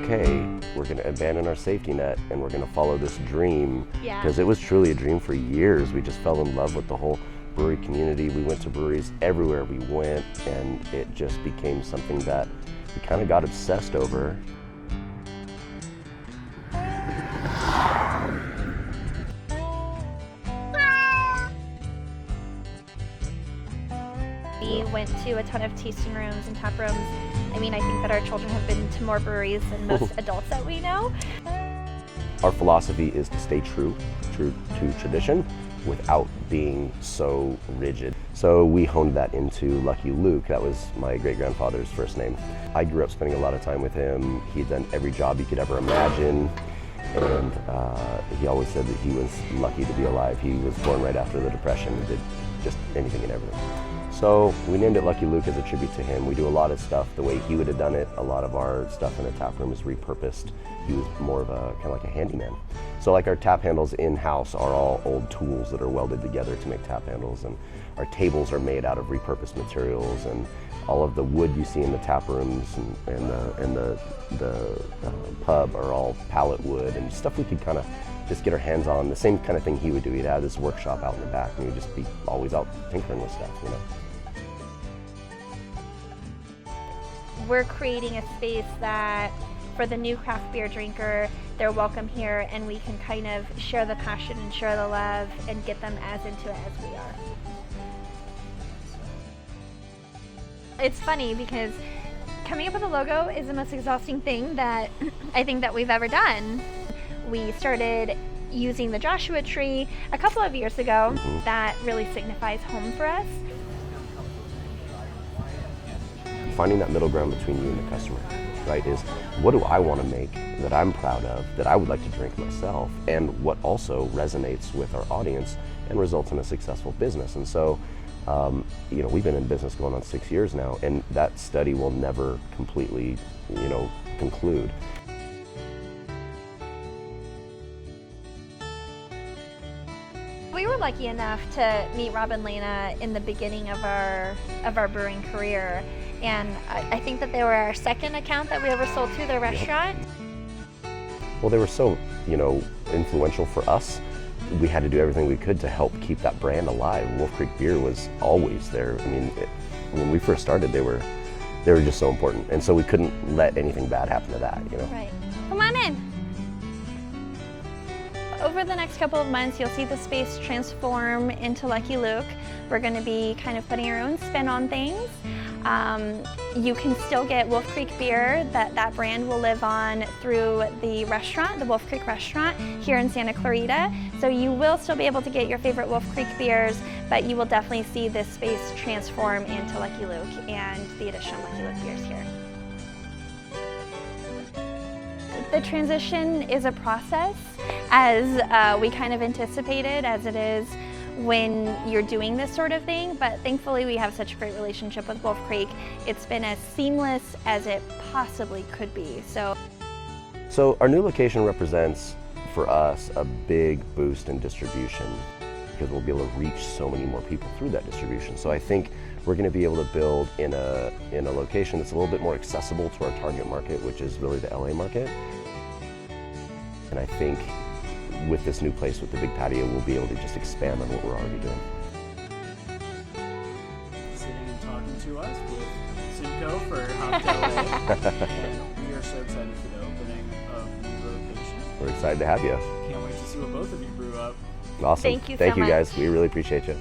okay, we're going to abandon our safety net and we're going to follow this dream. Yeah. Because it was truly a dream for years. We just fell in love with the whole brewery community. We went to breweries everywhere we went, and it just became something that we kind of got obsessed over. We went to a ton of tasting rooms and tap rooms. I mean, I think that our children have been to more breweries than most adults that we know. Our philosophy is to stay true to tradition without being so rigid. So we honed that into Lucky Luke. That was my great-grandfather's first name. I grew up spending a lot of time with him. He'd done every job he could ever imagine. And he always said that he was lucky to be alive. He was born right after the Depression and did just anything and everything. So we named it Lucky Luke as a tribute to him. We do a lot of stuff the way he would have done it. A lot of our stuff in a tap room is repurposed. He was more of a kind of like a handyman. So like our tap handles in-house are all old tools that are welded together to make tap handles, and our tables are made out of repurposed materials, and all of the wood you see in the tap rooms and the pub are all pallet wood and stuff we could kind of just get our hands on. The same kind of thing he would do. He'd have this workshop out in the back and we'd just be always out tinkering with stuff, you know. We're creating a space that for the new craft beer drinker, they're welcome here, and we can kind of share the passion and share the love and get them as into it as we are. It's funny because coming up with a logo is the most exhausting thing that I think that we've ever done. We started using the Joshua tree a couple of years ago. That really signifies home for us. Finding that middle ground between you and the customer, right, is what do I want to make that I'm proud of, that I would like to drink myself, and what also resonates with our audience and results in a successful business. And so, you know, we've been in business going on 6 years now, and that study will never completely, you know, conclude. We were lucky enough to meet Rob and Lena in the beginning of our brewing career, and I think that they were our second account that we ever sold to, the restaurant. Well, they were so, you know, influential for us. We had to do everything we could to help keep that brand alive. Wolf Creek Beer was always there. I mean, when we first started, they were just so important, and so we couldn't let anything bad happen to that, you know. Right. Come on in. Over the next couple of months, you'll see the space transform into Lucky Luke. We're going to be kind of putting our own spin on things. You can still get Wolf Creek beer. That brand will live on through the restaurant, the Wolf Creek restaurant here in Santa Clarita. So you will still be able to get your favorite Wolf Creek beers, but you will definitely see this space transform into Lucky Luke and the addition of Lucky Luke beers here. The transition is a process, as we kind of anticipated, as it is when you're doing this sort of thing, but thankfully we have such a great relationship with Wolf Creek. It's been as seamless as it possibly could be. So our new location represents for us a big boost in distribution, because we'll be able to reach so many more people through that distribution. So I think we're going to be able to build in a location that's a little bit more accessible to our target market, which is really the LA market. And I think with this new place, with the big patio, we'll be able to just expand on what we're already doing. Sitting and talking to us with Simcoe for Palmdale. And we are so excited for the opening of the new location. We're excited to have you. Can't wait to see what both of you brew up. Awesome. Thank you so Thank you much. guys. We really appreciate you.